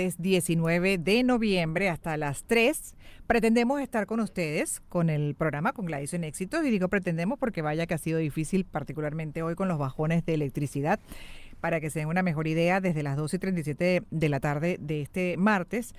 martes 19 de noviembre hasta las 3. Pretendemos estar con ustedes con el programa con Gladys en Éxitos, y digo pretendemos porque vaya que ha sido difícil, particularmente hoy con los bajones de electricidad. Para que se den una mejor idea, desde las 2:37 de la tarde de este martes,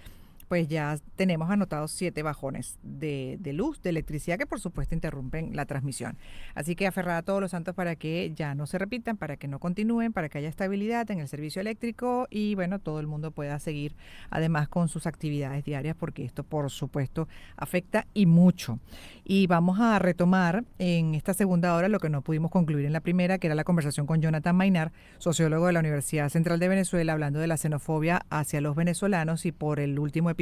pues ya tenemos anotados 7 bajones de luz, de electricidad, que por supuesto interrumpen la transmisión. Así que aferrada a todos los santos para que ya no se repitan, para que no continúen, para que haya estabilidad en el servicio eléctrico y bueno, todo el mundo pueda seguir además con sus actividades diarias, porque esto por supuesto afecta y mucho. Y vamos a retomar en esta segunda hora lo que no pudimos concluir en la primera, que era la conversación con Jonathan Maynard, sociólogo de la Universidad Central de Venezuela, hablando de la xenofobia hacia los venezolanos, y por el último episodio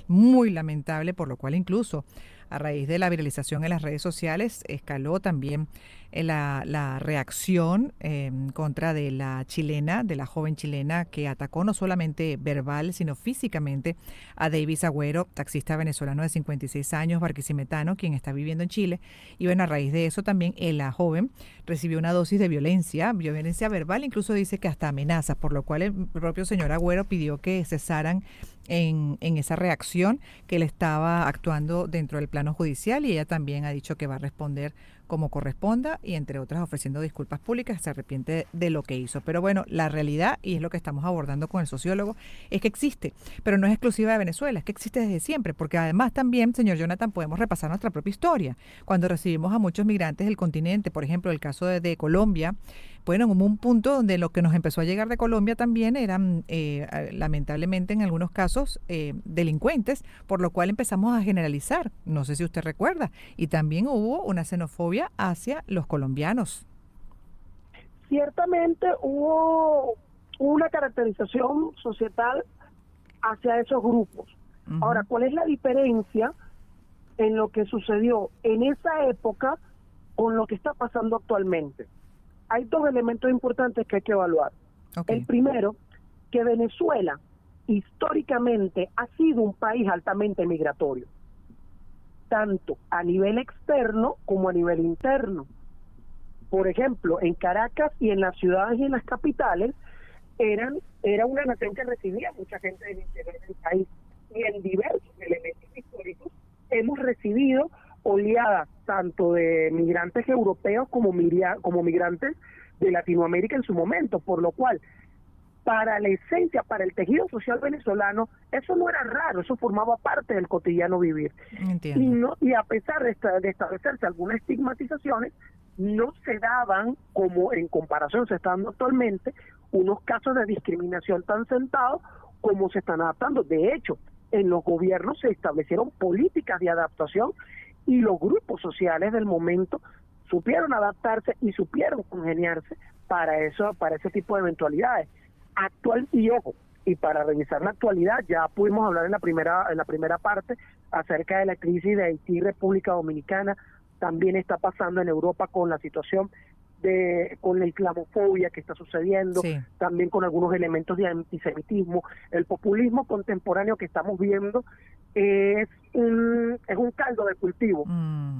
muy lamentable, por lo cual incluso a raíz de la viralización en las redes sociales escaló también la reacción contra de la chilena, de la joven chilena que atacó no solamente verbal sino físicamente a Davis Agüero, taxista venezolano de 56 años, barquisimetano, quien está viviendo en Chile. Y bueno, a raíz de eso también la joven recibió una dosis de violencia verbal, incluso dice que hasta amenazas, por lo cual el propio señor Agüero pidió que cesaran en esa reacción, que él estaba actuando dentro del plano judicial, y ella también ha dicho que va a responder como corresponda y entre otras ofreciendo disculpas públicas, se arrepiente de lo que hizo. Pero bueno, la realidad, y es lo que estamos abordando con el sociólogo, es que existe, pero no es exclusiva de Venezuela, es que existe desde siempre, porque además también, señor Jonathan, podemos repasar nuestra propia historia. Cuando recibimos a muchos migrantes del continente, por ejemplo, el caso de Colombia, bueno, hubo un punto donde lo que nos empezó a llegar de Colombia también eran, lamentablemente en algunos casos, delincuentes, por lo cual empezamos a generalizar, no sé si usted recuerda, y también hubo una xenofobia hacia los colombianos. Ciertamente hubo una caracterización societal hacia esos grupos. Uh-huh. Ahora, ¿cuál es la diferencia en lo que sucedió en esa época con lo que está pasando actualmente? Hay dos elementos importantes que hay que evaluar. Okay. El primero, que Venezuela históricamente ha sido un país altamente migratorio, tanto a nivel externo como a nivel interno. Por ejemplo, en Caracas y en las ciudades y en las capitales era una nación que recibía mucha gente del interior del país, y en diversos elementos históricos hemos recibido oleadas tanto de migrantes europeos como migrantes de Latinoamérica en su momento, por lo cual para la esencia, para el tejido social venezolano, eso no era raro, eso formaba parte del cotidiano vivir. Entiendo. Y a pesar de establecerse algunas estigmatizaciones, no se daban, como en comparación se están dando actualmente, unos casos de discriminación tan sentados como se están adaptando. De hecho, en los gobiernos se establecieron políticas de adaptación, y los grupos sociales del momento supieron adaptarse y supieron congeniarse para ese tipo de eventualidades. Y ojo, y para revisar la actualidad, ya pudimos hablar en la primera parte acerca de la crisis de Haití y República Dominicana. También está pasando en Europa con la situación con la islamofobia que está sucediendo, sí, también con algunos elementos de antisemitismo. El populismo contemporáneo que estamos viendo es un caldo de cultivo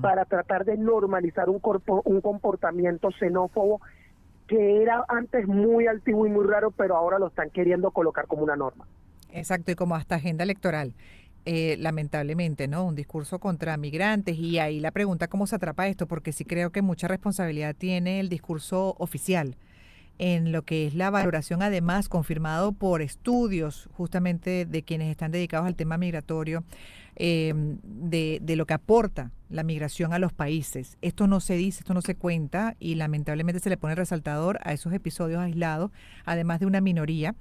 para tratar de normalizar un comportamiento xenófobo que era antes muy antiguo y muy raro, pero ahora lo están queriendo colocar como una norma. Exacto, y como hasta agenda electoral. Lamentablemente, ¿no? Un discurso contra migrantes, y ahí la pregunta, ¿cómo se atrapa esto? Porque sí creo que mucha responsabilidad tiene el discurso oficial en lo que es la valoración, además confirmado por estudios justamente de quienes están dedicados al tema migratorio, de lo que aporta la migración a los países. Esto no se dice, esto no se cuenta, y lamentablemente se le pone resaltador a esos episodios aislados, además de una minoría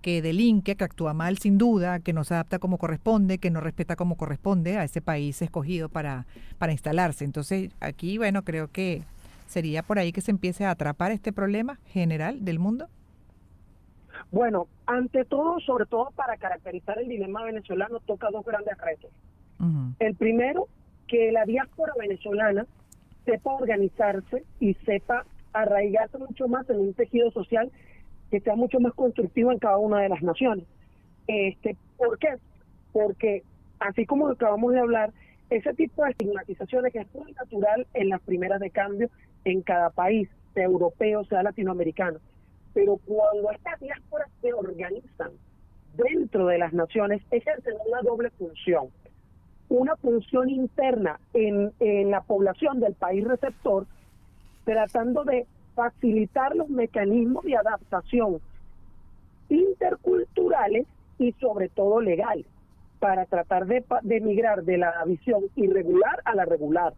que delinque, que actúa mal sin duda, que no se adapta como corresponde, que no respeta como corresponde a ese país escogido para instalarse. Entonces aquí, bueno, creo que ¿sería por ahí que se empiece a atrapar este problema general del mundo? Bueno, ante todo, sobre todo para caracterizar el dilema venezolano, toca dos grandes retos. Uh-huh. El primero, que la diáspora venezolana sepa organizarse y sepa arraigarse mucho más en un tejido social que sea mucho más constructivo en cada una de las naciones. ¿Por qué? Porque, así como acabamos de hablar, ese tipo de estigmatizaciones que es muy natural en las primeras de cambio en cada país, sea europeo, sea latinoamericano. Pero cuando estas diásporas se organizan dentro de las naciones ejercen una doble función. Una función interna en la población del país receptor, tratando de facilitar los mecanismos de adaptación interculturales y sobre todo legales, para tratar de migrar de la visión irregular a la regular.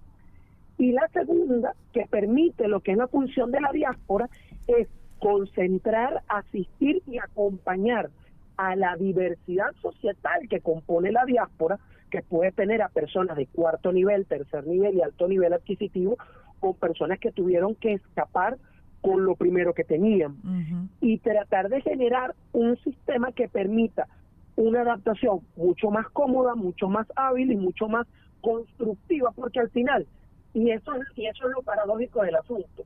Y la segunda, que permite lo que es la función de la diáspora, es concentrar, asistir y acompañar a la diversidad societal que compone la diáspora, que puede tener a personas de cuarto nivel, tercer nivel y alto nivel adquisitivo, con personas que tuvieron que escapar con lo primero que tenían. Y tratar de generar un sistema que permita una adaptación mucho más cómoda, mucho más hábil y mucho más constructiva, porque al final, y eso es lo paradójico del asunto,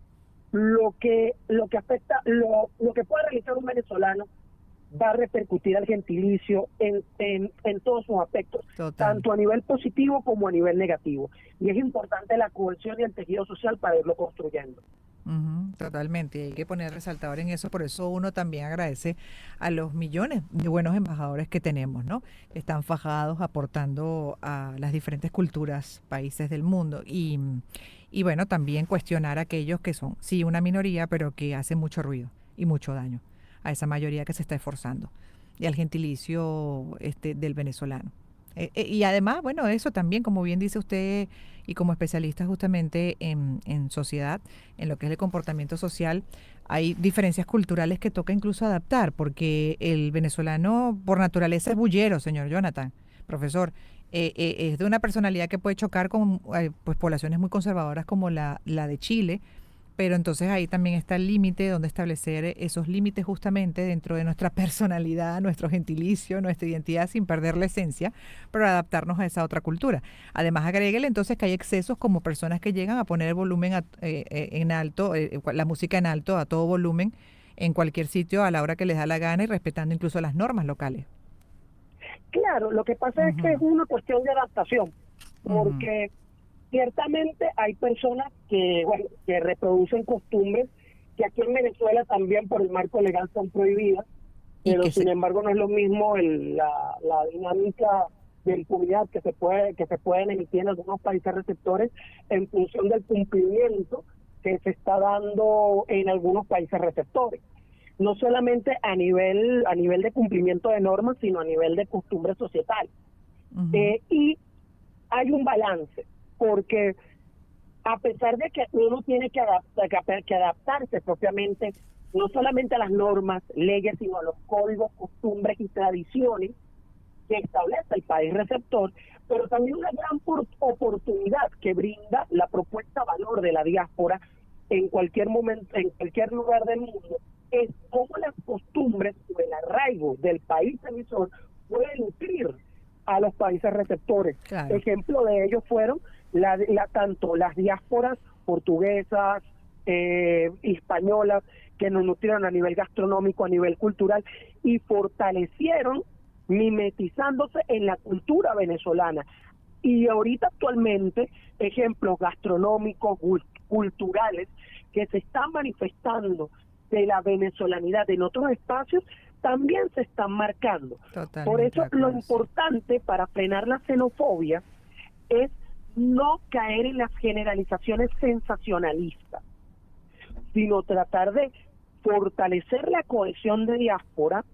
lo que afecta, lo que puede realizar un venezolano va a repercutir al gentilicio en todos sus aspectos, tanto a nivel positivo como a nivel negativo. Y es importante la cohesión y el tejido social para irlo construyendo. Totalmente, y hay que poner resaltador en eso, por eso uno también agradece a los millones de buenos embajadores que tenemos, ¿no? Que están fajados aportando a las diferentes culturas, países del mundo y bueno, también cuestionar a aquellos que son, sí, una minoría, pero que hacen mucho ruido y mucho daño a esa mayoría que se está esforzando y al gentilicio del venezolano. Y además, bueno, eso también, como bien dice usted y como especialista justamente en sociedad, en lo que es el comportamiento social, hay diferencias culturales que toca incluso adaptar, porque el venezolano por naturaleza es bullero, señor Jonathan, profesor. Es de una personalidad que puede chocar con pues poblaciones muy conservadoras como la de Chile, pero entonces ahí también está el límite donde establecer esos límites justamente dentro de nuestra personalidad, nuestro gentilicio, nuestra identidad sin perder la esencia, pero adaptarnos a esa otra cultura. Además, agréguele entonces que hay excesos como personas que llegan a poner el volumen en alto, la música en alto a todo volumen en cualquier sitio a la hora que les da la gana y respetando incluso las normas locales. Claro, lo que pasa es que es una cuestión de adaptación, porque ciertamente hay personas que, bueno, que reproducen costumbres que aquí en Venezuela también por el marco legal son prohibidas, pero sin embargo no es lo mismo la dinámica de impunidad que se pueden emitir en algunos países receptores en función del cumplimiento que se está dando en algunos países receptores. No solamente a nivel de cumplimiento de normas, sino a nivel de costumbre societal. Y hay un balance, porque a pesar de que uno tiene que adaptarse propiamente, no solamente a las normas, leyes, sino a los códigos, costumbres y tradiciones que establece el país receptor, pero también una gran oportunidad que brinda la propuesta valor de la diáspora en cualquier momento, en cualquier lugar del mundo, es cómo las costumbres o el arraigo del país emisor puede nutrir a los países receptores. Claro. Ejemplo de ello fueron tanto las diásporas portuguesas, españolas, que nos nutrieron a nivel gastronómico, a nivel cultural, y fortalecieron mimetizándose en la cultura venezolana. Y ahorita actualmente, ejemplos gastronómicos, culturales, que se están manifestando de la venezolanidad en otros espacios, también se están marcando. Totalmente. Por eso lo importante para frenar la xenofobia es no caer en las generalizaciones sensacionalistas, sino tratar de fortalecer la cohesión de diáspora,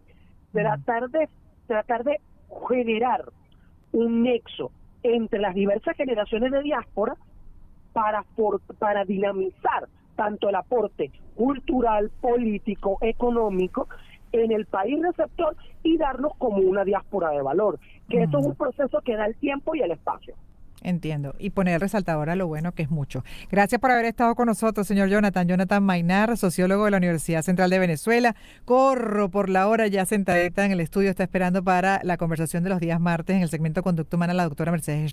tratar de generar un nexo entre las diversas generaciones de diáspora para dinamizar tanto el aporte cultural, político, económico en el país receptor y darnos como una diáspora de valor, que esto es un proceso que da el tiempo y el espacio. Entiendo. Y poner el resaltador a lo bueno, que es mucho. Gracias por haber estado con nosotros, señor Jonathan. Jonathan Maynar, sociólogo de la Universidad Central de Venezuela. Corro por la hora, ya sentadita en el estudio, está esperando para la conversación de los días martes en el segmento Conducta Humana la doctora Mercedes